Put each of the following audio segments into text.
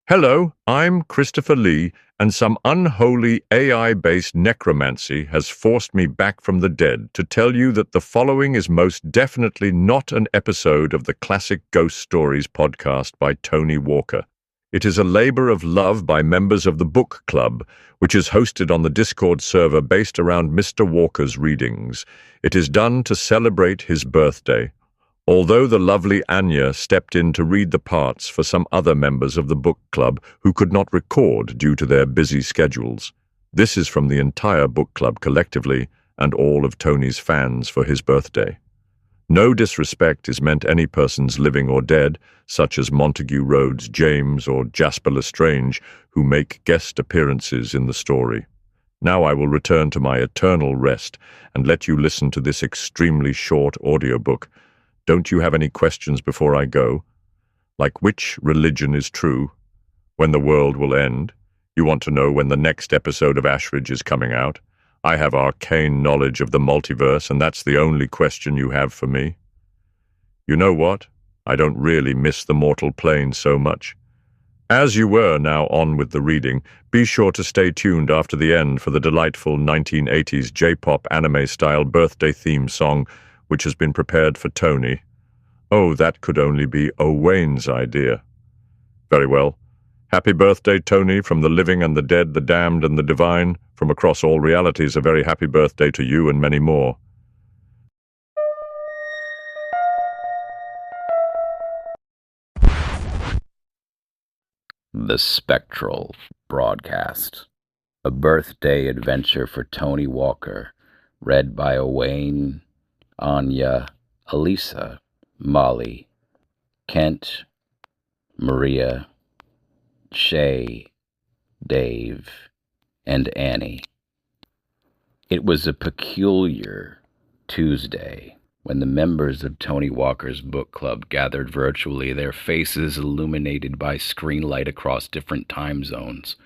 Hello, I'm Christopher Lee, and some unholy AI-based necromancy has forced me back from the dead to tell you that the following is most definitely not an episode of the Classic Ghost Stories podcast by Tony Walker. It is a labor of love by members of the book club, which is hosted on the Discord server based around Mr. Walker's readings. It is done to celebrate his birthday. Although the lovely Anya stepped in to read the parts for some other members of the book club who could not record due to their busy schedules. This is from the entire book club collectively and all of Tony's fans for his birthday. No disrespect is meant any persons living or dead, such as Montague Rhodes James or Jasper Lestrange, who make guest appearances in the story. Now I will return to my eternal rest and let you listen to this extremely short audiobook. Don't you have any questions before I go? Like which religion is true? When the world will end? You want to know when the next episode of Ashridge is coming out? I have arcane knowledge of the multiverse, and that's the only question you have for me. You know what? I don't really miss the mortal plane so much. As you were now on with the reading, be sure to stay tuned after the end for the delightful 1980s J-pop anime-style birthday theme song, which has been prepared for Tony. Oh, that could only be Owain's idea. Very well. Happy birthday, Tony, from the living and the dead, the damned and the divine. From across all realities, a very happy birthday to you and many more. The Spectral Broadcast. A Birthday Adventure for Tony Walker, read by Owain, Anya, Elisa, Molly, Kent, Maria, Shay, Dave, and Annie. It was a peculiar Tuesday when the members of Tony Walker's book club gathered virtually, their faces illuminated by screen light across different time zones.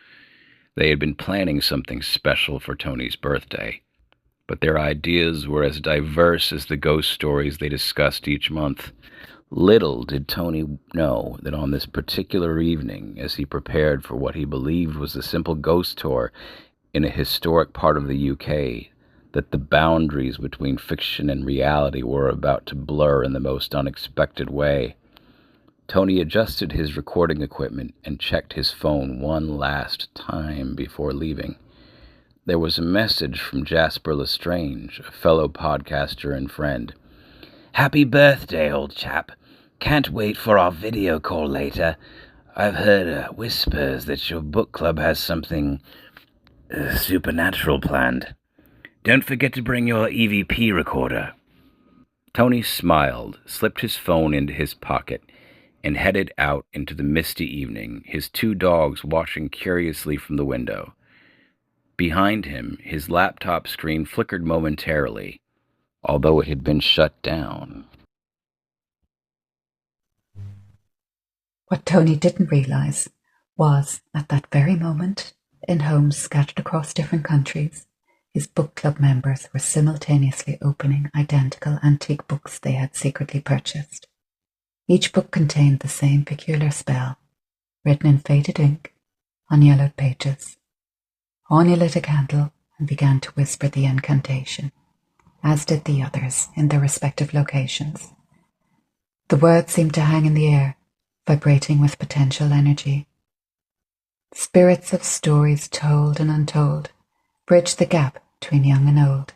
They had been planning something special for Tony's birthday, but their ideas were as diverse as the ghost stories they discussed each month. Little did Tony know that on this particular evening, as he prepared for what he believed was a simple ghost tour in a historic part of the UK, that the boundaries between fiction and reality were about to blur in the most unexpected way. Tony adjusted his recording equipment and checked his phone one last time before leaving. There was a message from Jasper Lestrange, a fellow podcaster and friend. "Happy birthday, old chap. Can't wait for our video call later. I've heard whispers that your book club has something supernatural planned. Don't forget to bring your EVP recorder." Tony smiled, slipped his phone into his pocket, and headed out into the misty evening, his two dogs watching curiously from the window. Behind him, his laptop screen flickered momentarily, although it had been shut down. What Tony didn't realize was, at that very moment, in homes scattered across different countries, his book club members were simultaneously opening identical antique books they had secretly purchased. Each book contained the same peculiar spell, written in faded ink on yellowed pages. Anya lit a candle and began to whisper the incantation, as did the others in their respective locations. The words seemed to hang in the air, vibrating with potential energy. Spirits of stories told and untold, bridge the gap between young and old.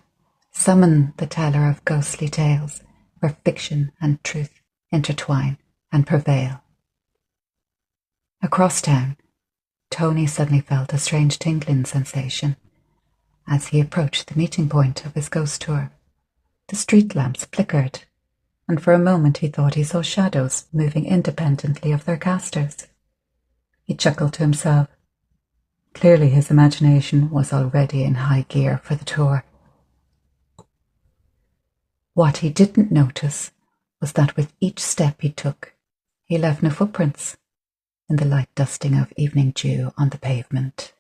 Summon the teller of ghostly tales, where fiction and truth intertwine and prevail. Across town, Tony suddenly felt a strange tingling sensation as he approached the meeting point of his ghost tour. The street lamps flickered, and for a moment he thought he saw shadows moving independently of their casters. He chuckled to himself. Clearly his imagination was already in high gear for the tour. What he didn't notice was that with each step he took, he left no footprints in the light dusting of evening dew on the pavement.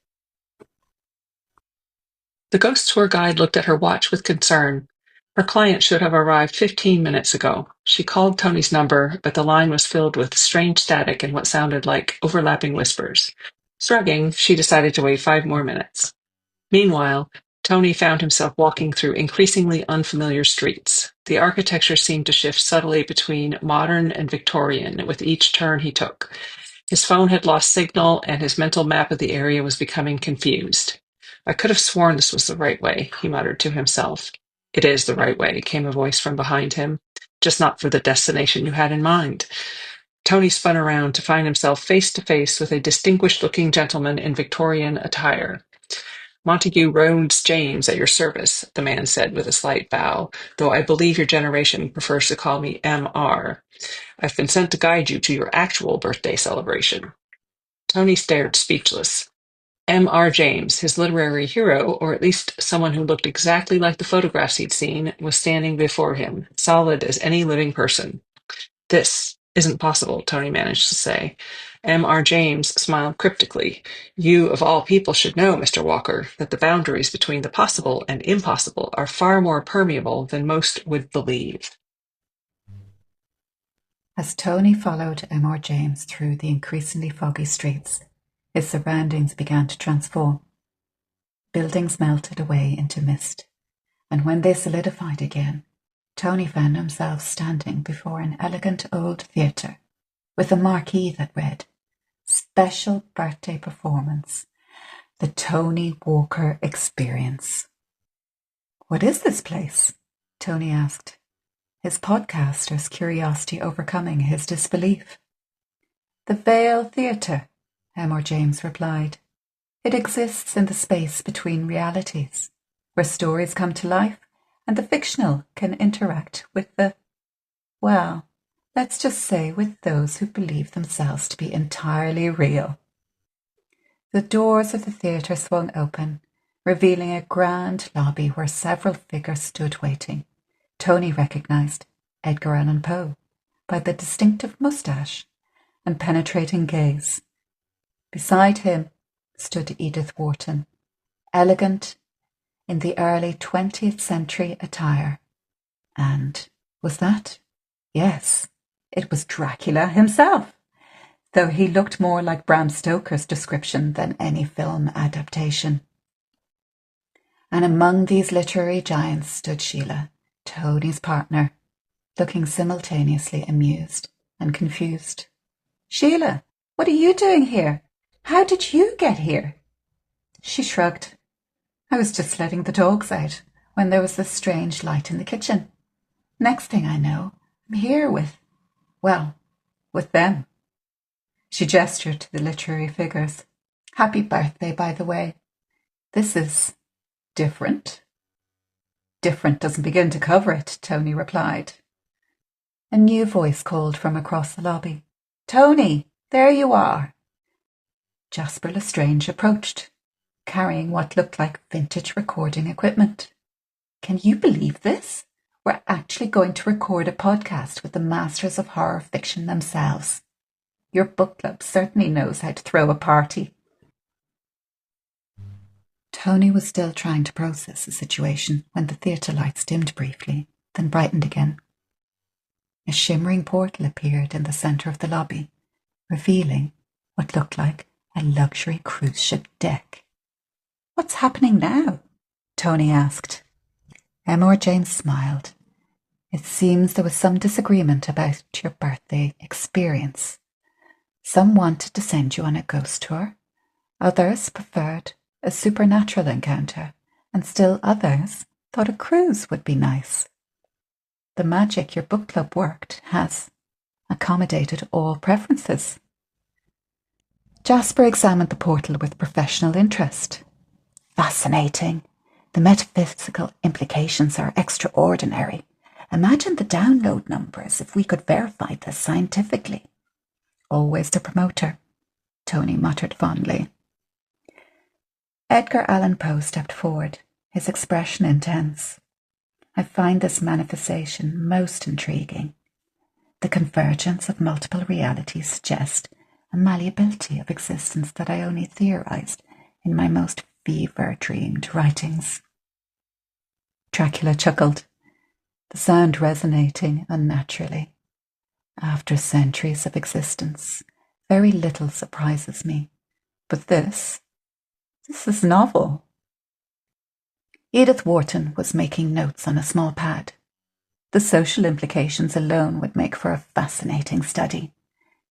The ghost tour guide looked at her watch with concern. Her client should have arrived 15 minutes ago. She called Tony's number, but the line was filled with strange static and what sounded like overlapping whispers. Shrugging, she decided to wait 5 more minutes. Meanwhile, Tony found himself walking through increasingly unfamiliar streets. The architecture seemed to shift subtly between modern and Victorian with each turn he took. His phone had lost signal, and his mental map of the area was becoming confused. I could have sworn this was the right way, he muttered to himself. It is the right way, came a voice from behind him. Just not for the destination you had in mind. Tony spun around to find himself face to face with a distinguished-looking gentleman in Victorian attire. Montague Rhodes James at your service, the man said with a slight bow, though I believe your generation prefers to call me M.R. I've been sent to guide you to your actual birthday celebration. Tony stared speechless. M.R. James, his literary hero, or at least someone who looked exactly like the photographs he'd seen, was standing before him, solid as any living person. This isn't possible, Tony managed to say. M.R. James smiled cryptically. You, of all people, should know, Mr. Walker, that the boundaries between the possible and impossible are far more permeable than most would believe. As Tony followed M.R. James through the increasingly foggy streets, his surroundings began to transform. Buildings melted away into mist, and when they solidified again, Tony found himself standing before an elegant old theatre with a marquee that read, Special Birthday Performance, The Tony Walker Experience. What is this place? Tony asked, his podcaster's curiosity overcoming his disbelief. The Vale Theatre, M.R. James replied. It exists in the space between realities, where stories come to life and the fictional can interact with the, well, let's just say with those who believe themselves to be entirely real. The doors of the theatre swung open, revealing a grand lobby where several figures stood waiting. Tony recognized Edgar Allan Poe by the distinctive moustache and penetrating gaze. Beside him stood Edith Wharton, elegant in the early 20th century attire. And was that? Yes, it was Dracula himself, though he looked more like Bram Stoker's description than any film adaptation. And among these literary giants stood Sheila, Tony's partner, looking simultaneously amused and confused. Sheila, what are you doing here? How did you get here? She shrugged. I was just letting the dogs out when there was this strange light in the kitchen. Next thing I know, I'm here with them. She gestured to the literary figures. Happy birthday, by the way. This is different. Different doesn't begin to cover it, Tony replied. A new voice called from across the lobby. Tony, there you are. Jasper Lestrange approached, carrying what looked like vintage recording equipment. Can you believe this? We're actually going to record a podcast with the masters of horror fiction themselves. Your book club certainly knows how to throw a party. Tony was still trying to process the situation when the theatre lights dimmed briefly, then brightened again. A shimmering portal appeared in the centre of the lobby, revealing what looked like a luxury cruise ship deck. What's happening now? Tony asked. M.R. James smiled. It seems there was some disagreement about your birthday experience. Some wanted to send you on a ghost tour. Others preferred a supernatural encounter, and still others thought a cruise would be nice. The magic your book club worked has accommodated all preferences. Jasper examined the portal with professional interest. Fascinating. The metaphysical implications are extraordinary. Imagine the download numbers if we could verify this scientifically. Always the promoter, Tony muttered fondly. Edgar Allan Poe stepped forward, his expression intense. I find this manifestation most intriguing. The convergence of multiple realities suggests a malleability of existence that I only theorized in my most fever-dreamed writings. Dracula chuckled. the sound resonating unnaturally. After centuries of existence, very little surprises me. But this is novel. Edith Wharton was making notes on a small pad. The social implications alone would make for a fascinating study.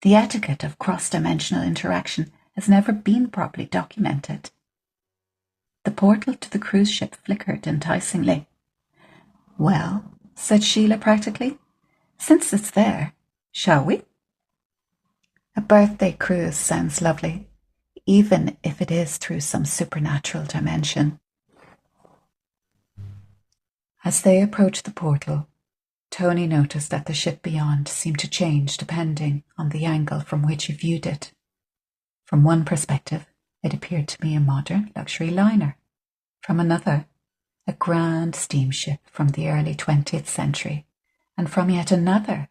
The etiquette of cross-dimensional interaction has never been properly documented. The portal to the cruise ship flickered enticingly. "Well," said Sheila practically, "since it's there, shall we?" A birthday cruise sounds lovely, even if it is through some supernatural dimension. As they approached the portal, Tony noticed that the ship beyond seemed to change depending on the angle from which he viewed it. From one perspective, it appeared to be a modern luxury liner. From another, a grand steamship from the early 20th century. And from yet another,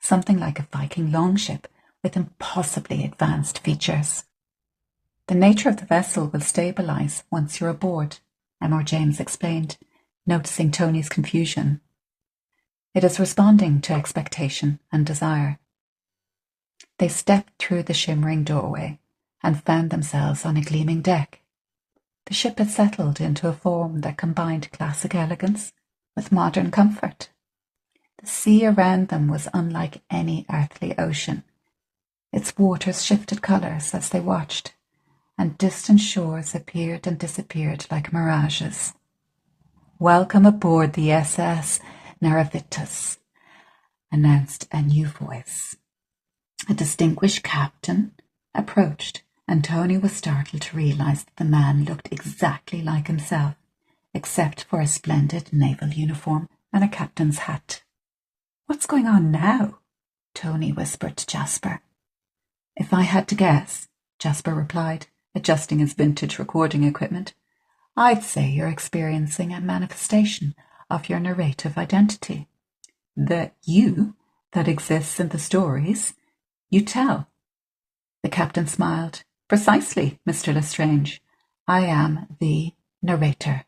something like a Viking longship with impossibly advanced features. "The nature of the vessel will stabilize once you're aboard," Emma James explained, noticing Tony's confusion. "It is responding to expectation and desire." They stepped through the shimmering doorway and found themselves on a gleaming deck. The ship had settled into a form that combined classic elegance with modern comfort. The sea around them was unlike any earthly ocean. Its waters shifted colours as they watched, and distant shores appeared and disappeared like mirages. "Welcome aboard the SS Naravitus," announced a new voice. A distinguished captain approached, and Tony was startled to realise that the man looked exactly like himself, except for a splendid naval uniform and a captain's hat. "What's going on now?" Tony whispered to Jasper. "If I had to guess," Jasper replied, adjusting his vintage recording equipment, "I'd say you're experiencing a manifestation of your narrative identity. The you that exists in the stories you tell." The captain smiled. "Precisely, Mr. Lestrange. I am the narrator,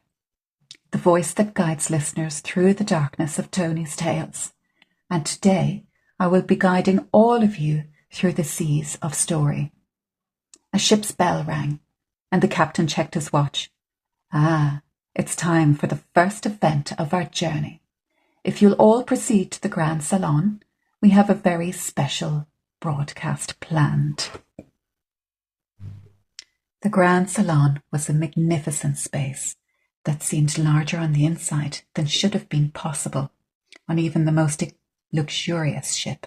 the voice that guides listeners through the darkness of Tony's tales. And today I will be guiding all of you through the seas of story." A ship's bell rang, and the captain checked his watch. It's time for the first event of our journey. If you'll all proceed to the Grand Salon, we have a very special broadcast planned. The Grand Salon was a magnificent space that seemed larger on the inside than should have been possible on even the most luxurious ship.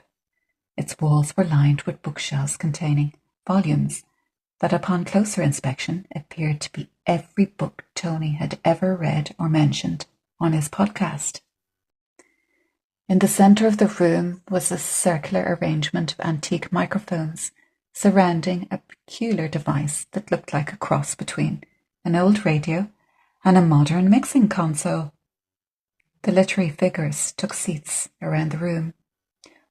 Its walls were lined with bookshelves containing volumes that upon closer inspection appeared to be every book Tony had ever read or mentioned on his podcast. In the centre of the room was a circular arrangement of antique microphones surrounding a peculiar device that looked like a cross between an old radio and a modern mixing console. The literary figures took seats around the room,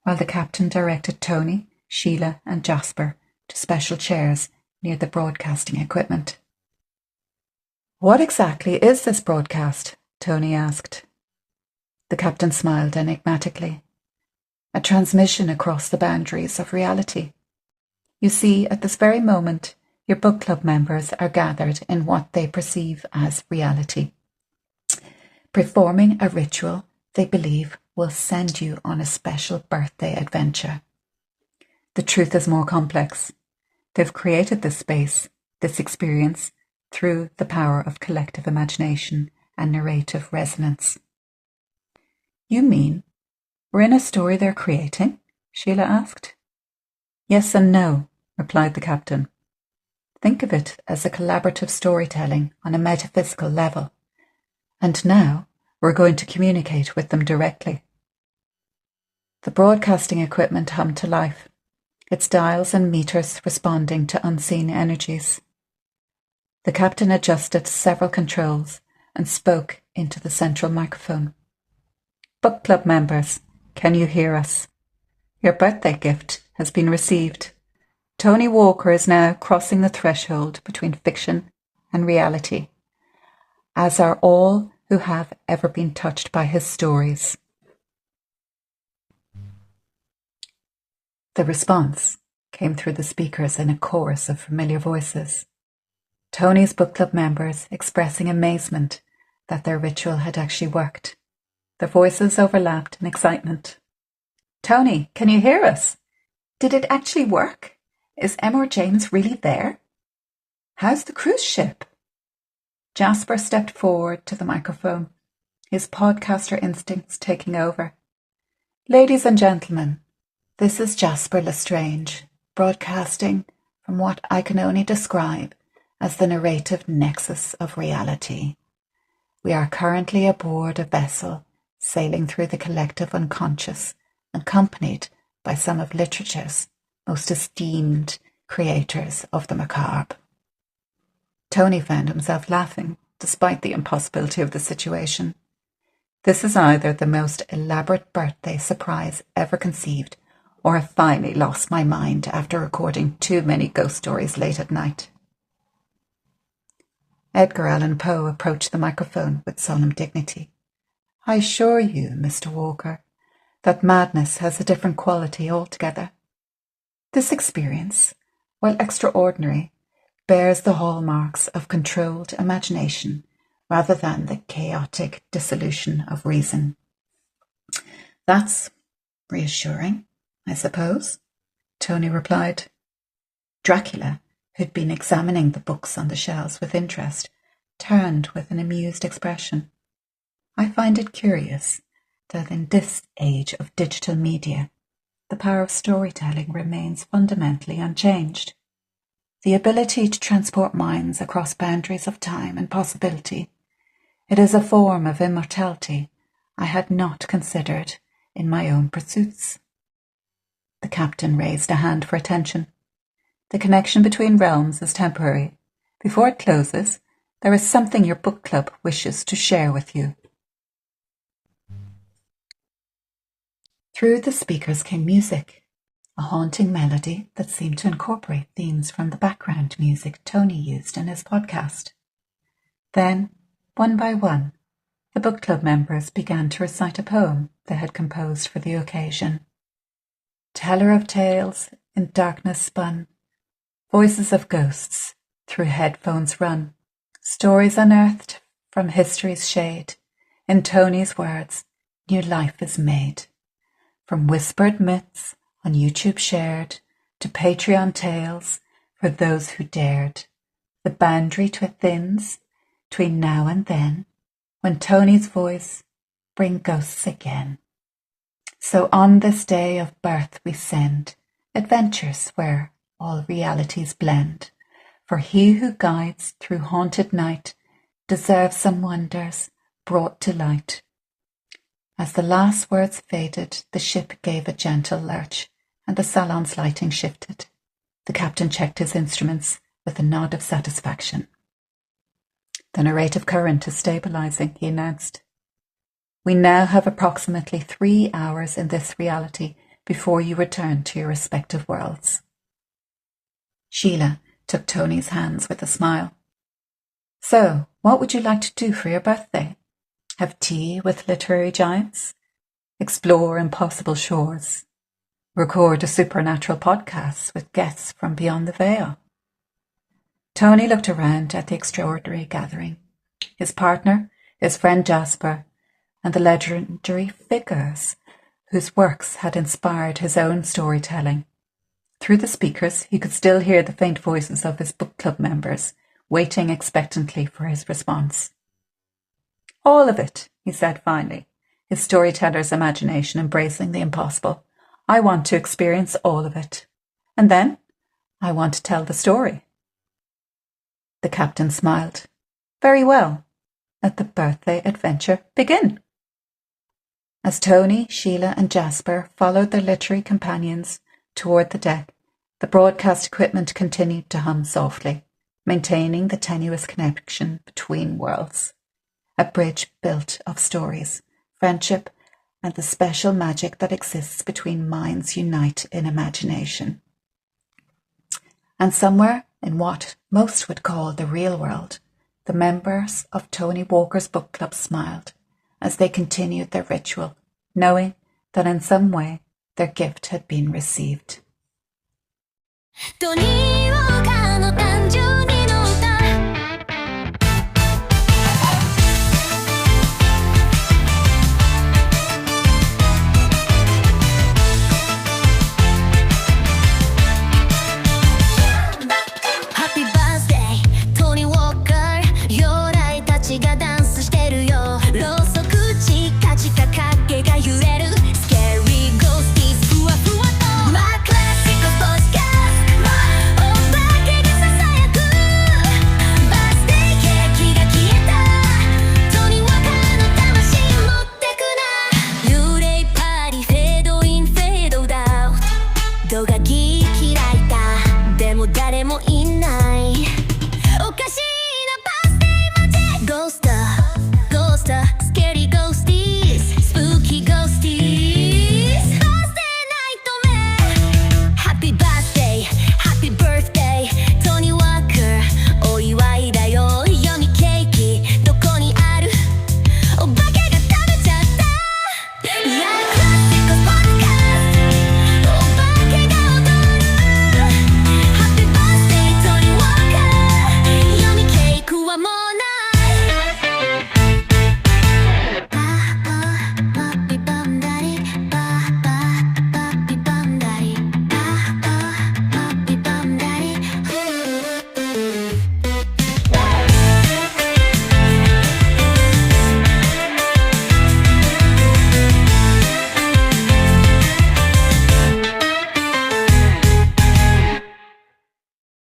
while the captain directed Tony, Sheila and Jasper to special chairs near the broadcasting equipment. "What exactly is this broadcast?" Tony asked. The captain smiled enigmatically. "A transmission across the boundaries of reality. You see, at this very moment, your book club members are gathered in what they perceive as reality, performing a ritual they believe will send you on a special birthday adventure. The truth is more complex. They've created this space, this experience, through the power of collective imagination and narrative resonance." "You mean we're in a story they're creating?" Sheila asked. "Yes and no," replied the captain. "Think of it as a collaborative storytelling on a metaphysical level. And now we're going to communicate with them directly." The broadcasting equipment hummed to life, its dials and meters responding to unseen energies. The captain adjusted several controls and spoke into the central microphone. "Book club members, can you hear us? Your birthday gift has been received. Tony Walker is now crossing the threshold between fiction and reality, as are all who have ever been touched by his stories. The response came through the speakers in a chorus of familiar voices. Tony's book club members expressing amazement that their ritual had actually worked. Their voices overlapped in excitement. "Tony, can you hear us? Did it actually work? Is M.R. James really there? How's the cruise ship?" Jasper stepped forward to the microphone, his podcaster instincts taking over. "Ladies and gentlemen, this is Jasper Lestrange, broadcasting from what I can only describe as the narrative nexus of reality. We are currently aboard a vessel sailing through the collective unconscious, accompanied by some of literature's most esteemed creators of the macabre." Tony found himself laughing, despite the impossibility of the situation. This is either the most elaborate birthday surprise ever conceived, or I finally lost my mind after recording too many ghost stories late at night. Edgar Allan Poe approached the microphone with solemn dignity. "I assure you, Mr. Walker, that madness has a different quality altogether. This experience, while extraordinary, bears the hallmarks of controlled imagination rather than the chaotic dissolution of reason." "That's reassuring, I suppose," Tony replied. Dracula, who'd been examining the books on the shelves with interest, turned with an amused expression. "I find it curious that in this age of digital media, the power of storytelling remains fundamentally unchanged. The ability to transport minds across boundaries of time and possibility. It is a form of immortality I had not considered in my own pursuits." The captain raised a hand for attention. "The connection between realms is temporary. Before it closes, there is something your book club wishes to share with you." Through the speakers came music, a haunting melody that seemed to incorporate themes from the background music Tony used in his podcast. Then, one by one, the book club members began to recite a poem they had composed for the occasion. Teller of tales in darkness spun, voices of ghosts through headphones run, stories unearthed from history's shade. In Tony's words, new life is made. From whispered myths on YouTube shared to Patreon tales for those who dared. The boundary thins between now and then, when Tony's voice bring ghosts again. So on this day of birth we send adventures where all realities blend. For he who guides through haunted night deserves some wonders brought to light. As the last words faded, the ship gave a gentle lurch, and the salon's lighting shifted. The captain checked his instruments with a nod of satisfaction. "The narrative current is stabilizing," he announced. "We now have approximately 3 hours in this reality before you return to your respective worlds." Sheila took Tony's hands with a smile. "So, what would you like to do for your birthday? Have tea with literary giants? Explore impossible shores? Record a supernatural podcast with guests from beyond the veil?" Tony looked around at the extraordinary gathering. His partner, his friend Jasper, and the legendary figures whose works had inspired his own storytelling. Through the speakers, he could still hear the faint voices of his book club members, waiting expectantly for his response. "All of it," he said finally, his storyteller's imagination embracing the impossible. "I want to experience all of it. And then I want to tell the story." The captain smiled. "Very well. Let the birthday adventure begin." As Tony, Sheila and Jasper followed their literary companions toward the deck, the broadcast equipment continued to hum softly, maintaining the tenuous connection between worlds. A bridge built of stories, friendship, and the special magic that exists between minds unite in imagination. And somewhere in what most would call the real world, the members of Tony Walker's book club smiled as they continued their ritual, knowing that in some way their gift had been received. トニーウォーカーの誕生